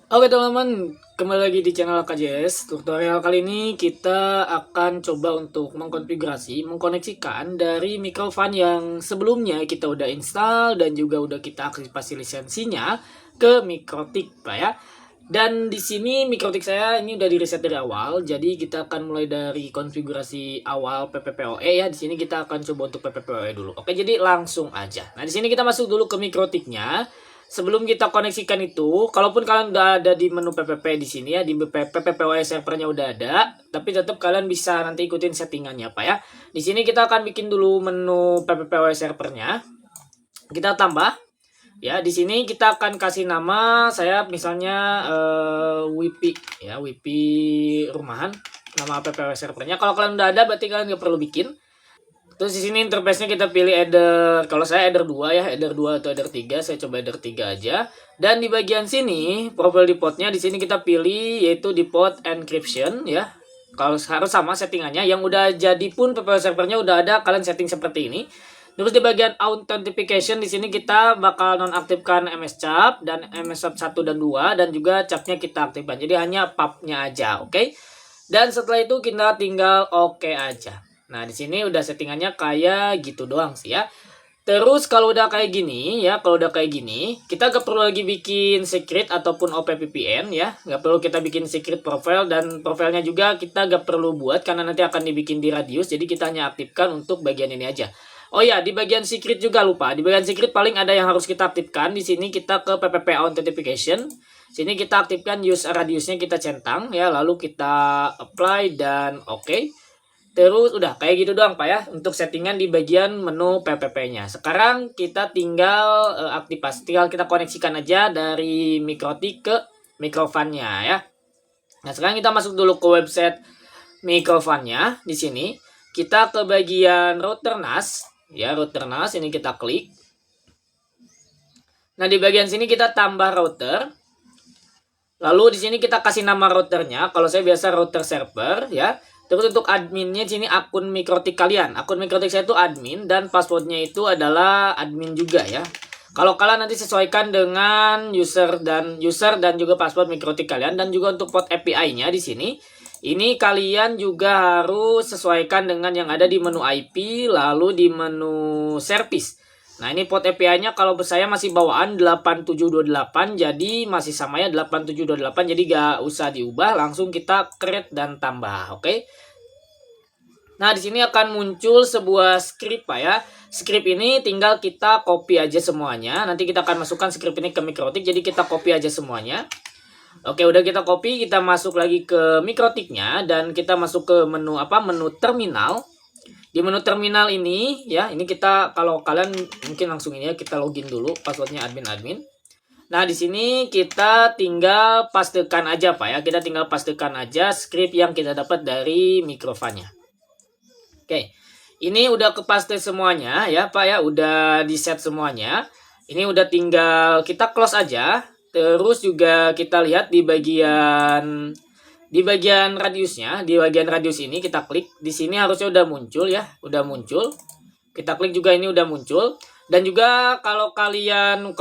Oke teman-teman, kembali lagi di channel KJS. Tutorial kali ini kita akan coba untuk mengkoneksikan dari mikrofon yang sebelumnya kita udah install dan juga udah kita aktifasi lisensinya ke Mikrotik, Pak ya. Dan di sini Mikrotik saya ini udah di reset dari awal, jadi kita akan mulai dari konfigurasi awal PPPoE ya. Di sini kita akan coba untuk PPPoE dulu. Oke, jadi langsung aja. Nah, di sini kita masuk dulu ke Mikrotiknya. Sebelum kita koneksikan itu, kalaupun kalian udah ada di menu PPP di sini ya, di PPPoE servernya udah ada, tapi tetap kalian bisa nanti ikutin settingannya Pak ya. Di sini kita akan bikin dulu menu PPPoE servernya. Kita tambah ya, di sini kita akan kasih nama saya misalnya WIPI ya, WIPI rumahan, nama PPPoE servernya. Kalau kalian udah ada berarti kalian nggak perlu bikin. Terus di sini interface-nya kita pilih header. Kalau saya header 2 ya, header 2 atau header 3, saya coba header 3 aja. Dan di bagian sini, profile default-nya di sini kita pilih yaitu default encryption ya. Kalau harus sama settingannya, yang udah jadi pun PPO servernya udah ada, kalian setting seperti ini. Terus di bagian authentication di sini kita bakal nonaktifkan MSCAP dan MSCAP 1 dan 2 dan juga capnya kita aktifkan. Jadi hanya pub-nya aja, oke? Dan setelah itu kita tinggal oke aja. Nah, di sini udah settingannya kayak gitu doang sih ya. Terus kalau udah kayak gini ya, kita gak perlu lagi bikin secret ataupun OPVPN ya. Gak perlu kita bikin secret profile, dan profilnya juga kita gak perlu buat karena nanti akan dibikin di radius. Jadi kita hanya aktifkan untuk bagian ini aja. Oh ya, di bagian secret juga lupa. Di bagian secret paling ada yang harus kita aktifkan. Di sini kita ke PPP Authentication. Sini kita aktifkan use radiusnya, kita centang ya, lalu kita apply dan oke. Terus udah kayak gitu doang Pak ya untuk settingan di bagian menu PPP-nya. Sekarang kita tinggal tinggal kita koneksikan aja dari Mikrotik ke mikrofon-nya ya. Nah, sekarang kita masuk dulu ke website mikrofon-nya. Di sini kita ke bagian router NAS ya, router NAS ini kita klik. Nah, di bagian sini kita tambah router. Lalu di sini kita kasih nama routernya. Kalau saya biasa router server ya. Terus untuk adminnya di sini akun Mikrotik kalian. Akun Mikrotik saya itu admin dan passwordnya itu adalah admin juga ya. Kalau kalian nanti sesuaikan dengan user dan juga password Mikrotik kalian, dan juga untuk port API-nya di sini. Ini kalian juga harus sesuaikan dengan yang ada di menu IP lalu di menu service. Nah, ini port API-nya kalau saya masih bawaan 8728, jadi masih sama ya 8728, jadi gak usah diubah, langsung kita create dan tambah, oke? Nah, di sini akan muncul sebuah script Pak ya. Script ini tinggal kita copy aja semuanya. Nanti kita akan masukkan script ini ke Mikrotik, jadi kita copy aja semuanya. Oke, udah kita copy, kita masuk lagi ke Mikrotiknya dan kita masuk ke menu menu terminal. Di menu terminal ini ya, ini kita, kalau kalian mungkin langsung ini ya, kita login dulu passwordnya admin. Nah, di sini kita tinggal pastekan aja Pak ya. Kita tinggal pastekan aja script yang kita dapat dari mikrofonnya. Oke. Ini udah kepaste semuanya ya Pak ya, udah di set semuanya. Ini udah tinggal kita close aja. Terus juga kita lihat di bagian radiusnya, di bagian radius ini kita klik. Di sini harusnya udah muncul ya, udah muncul. Kita klik juga, ini udah muncul. Dan juga kalau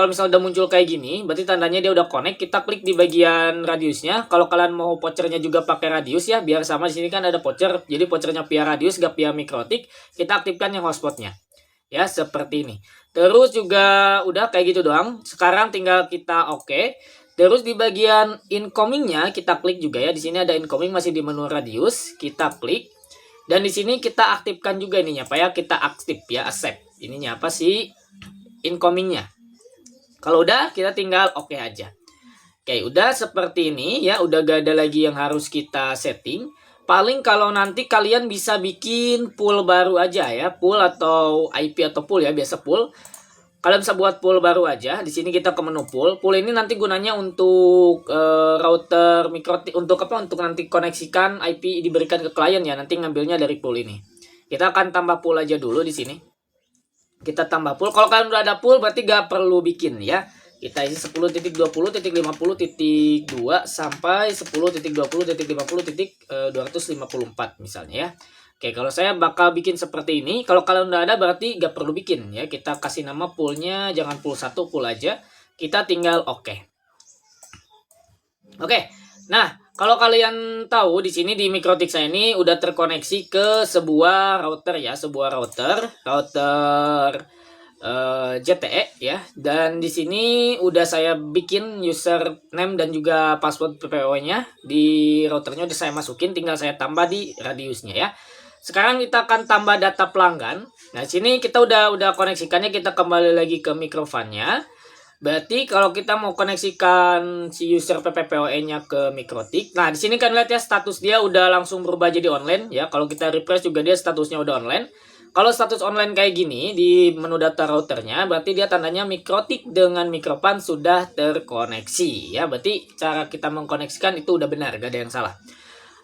misalnya udah muncul kayak gini, berarti tandanya dia udah connect. Kita klik di bagian radiusnya. Kalau kalian mau vouchernya juga pakai radius ya, biar sama. Di sini kan ada voucher, jadi vouchernya via radius, gak via Mikrotik. Kita aktifkan yang hotspotnya. Ya, seperti ini. Terus juga udah kayak gitu doang. Sekarang tinggal kita oke. Terus di bagian incomingnya kita klik juga ya. Di sini ada incoming, masih di menu radius. Kita klik. Dan di sini kita aktifkan juga ininya Pak ya. Kita aktif ya, accept. Ininya apa sih? Incomingnya. Kalau udah, kita tinggal oke aja. Oke, udah seperti ini ya. Udah gak ada lagi yang harus kita setting. Paling kalau nanti kalian bisa bikin pool baru aja ya. Pool atau IP atau pool ya. Biasa pool. Kalian bisa buat pool baru aja. Di sini kita ke menu pool. Pool ini nanti gunanya untuk router Mikrotik, untuk nanti koneksikan IP diberikan ke klien ya. Nanti ngambilnya dari pool ini. Kita akan tambah pool aja dulu di sini. Kita tambah pool. Kalau kalian udah ada pool berarti gak perlu bikin ya. Kita isi 10.20.50.2 sampai 10.20.50.254 misalnya ya. Oke, kalau saya bakal bikin seperti ini. Kalau kalian udah ada berarti gak perlu bikin ya. Kita kasih nama poolnya, jangan pool 1, pool aja. Kita tinggal oke. Oke. Nah, kalau kalian tahu di sini di Mikrotik saya ini udah terkoneksi ke sebuah router ya, sebuah router JTE ya. Dan di sini udah saya bikin username dan juga password PPO-nya di routernya udah saya masukin, tinggal saya tambah di radiusnya ya. Sekarang kita akan tambah data pelanggan. Nah, sini kita udah koneksikannya, kita kembali lagi ke Microfan-nya. Berarti kalau kita mau koneksikan si user PPPoE-nya ke Mikrotik, nah di sini kan lihat ya status dia udah langsung berubah jadi online ya. Kalau kita refresh juga dia statusnya udah online. Kalau status online kayak gini di menu data routernya, berarti dia tandanya Mikrotik dengan Microfan sudah terkoneksi ya. Berarti cara kita mengkoneksikan itu udah benar, gak ada yang salah.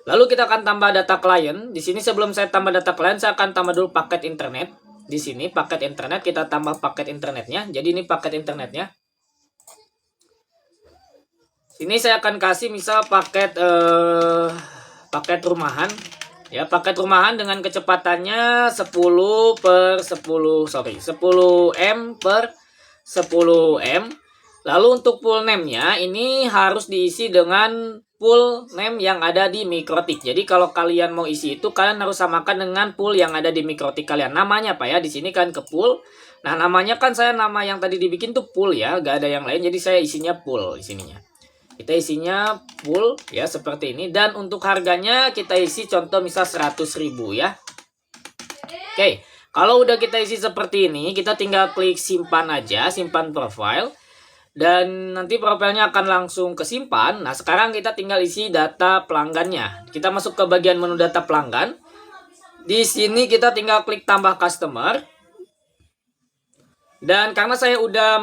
Lalu kita akan tambah data klien. Di sini sebelum saya tambah data klien, saya akan tambah dulu paket internet. Di sini paket internet kita tambah paket internetnya. Jadi ini paket internetnya. Ini saya akan kasih misal paket rumahan ya, paket rumahan dengan kecepatannya 10 per 10 10 M per 10 M. Lalu untuk full name-nya ini harus diisi dengan full name yang ada di Mikrotik. Jadi kalau kalian mau isi itu kalian harus samakan dengan full yang ada di Mikrotik kalian. Namanya apa ya? Di sini kan ke full. Nah, namanya kan saya nama yang tadi dibikin tuh full ya, gak ada yang lain. Jadi saya isinya full di sininya. Kita isinya full ya seperti ini, dan untuk harganya kita isi contoh misal 100.000 ya. Oke, kalau udah kita isi seperti ini, kita tinggal klik simpan aja, simpan profile, dan nanti profilnya akan langsung kesimpan. Nah, sekarang kita tinggal isi data pelanggannya. Kita masuk ke bagian menu data pelanggan. Di sini kita tinggal klik tambah customer. Dan karena saya udah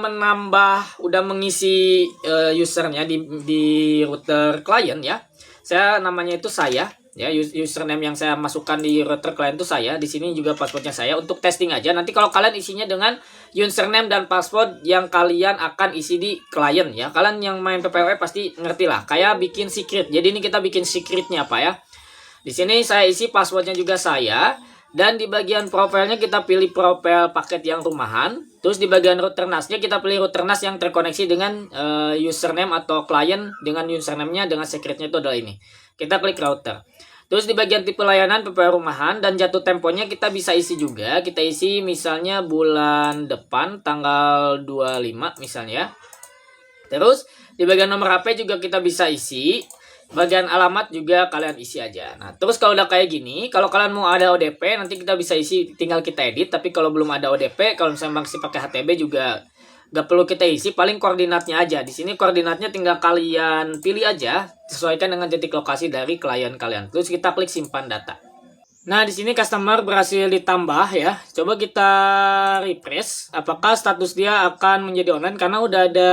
mengisi usernya di router klien ya. Saya namanya itu saya ya, username yang saya masukkan di router klien itu saya. Di sini juga passwordnya saya untuk testing aja. Nanti kalau kalian isinya dengan username dan password yang kalian akan isi di klien ya. Kalian yang main PPOE pasti ngerti lah. Kayak bikin secret. Jadi ini kita bikin secretnya apa ya? Di sini saya isi passwordnya juga saya. Dan di bagian profilnya kita pilih profil paket yang rumahan. Terus di bagian router NAS-nya kita pilih router NAS yang terkoneksi dengan username atau klien dengan username-nya dengan secretnya itu adalah ini. Kita klik router. Terus di bagian tipe layanan PPO rumahan dan jatuh temponya kita bisa isi juga. Kita isi misalnya bulan depan tanggal 25 misalnya. Terus di bagian nomor HP juga kita bisa isi. Bagian alamat juga kalian isi aja. Nah, terus kalau udah kayak gini, kalau kalian mau ada ODP, nanti kita bisa isi, tinggal kita edit. Tapi kalau belum ada ODP, kalau misalnya masih pakai HTB juga gak perlu kita isi, paling koordinatnya aja. Di sini koordinatnya tinggal kalian pilih aja, sesuaikan dengan titik lokasi dari klien kalian. Terus kita klik simpan data. Nah, di sini customer berhasil ditambah ya. Coba kita refresh. Apakah status dia akan menjadi online? Karena udah ada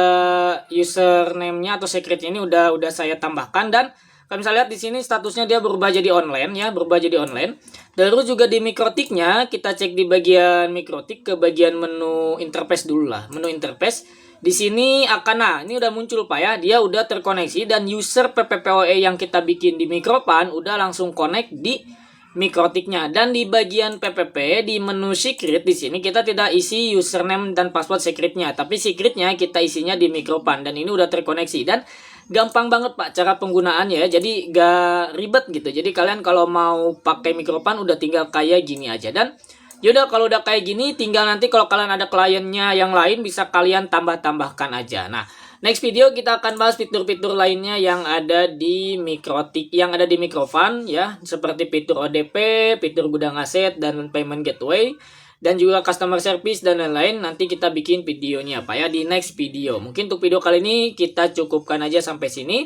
username-nya atau secretnya ini udah saya tambahkan, dan kalian bisa lihat di sini statusnya dia berubah jadi online ya, berubah jadi online. Terus juga di Mikrotiknya kita cek di bagian Mikrotik ke bagian menu interface dulu lah. Menu interface. Di sini akan, ini udah muncul Pak ya, dia udah terkoneksi dan user PPPoE yang kita bikin di Microfan udah langsung connect di Mikrotiknya. Dan di bagian PPP di menu secret di sini kita tidak isi username dan password secretnya, tapi secretnya kita isinya di Microfan, dan ini udah terkoneksi dan gampang banget Pak cara penggunaannya ya. Jadi gak ribet gitu. Jadi kalian kalau mau pakai Microfan udah tinggal kayak gini aja. Dan yaudah kalau udah kayak gini tinggal nanti kalau kalian ada kliennya yang lain bisa kalian tambah-tambahkan aja. Nah, next video kita akan bahas fitur-fitur lainnya yang ada di Mikrotik, yang ada di Microfan ya, seperti fitur ODP, fitur gudang aset dan payment gateway, dan juga customer service dan lain-lain. Nanti kita bikin videonya Pak ya di next video. Mungkin untuk video kali ini kita cukupkan aja sampai sini.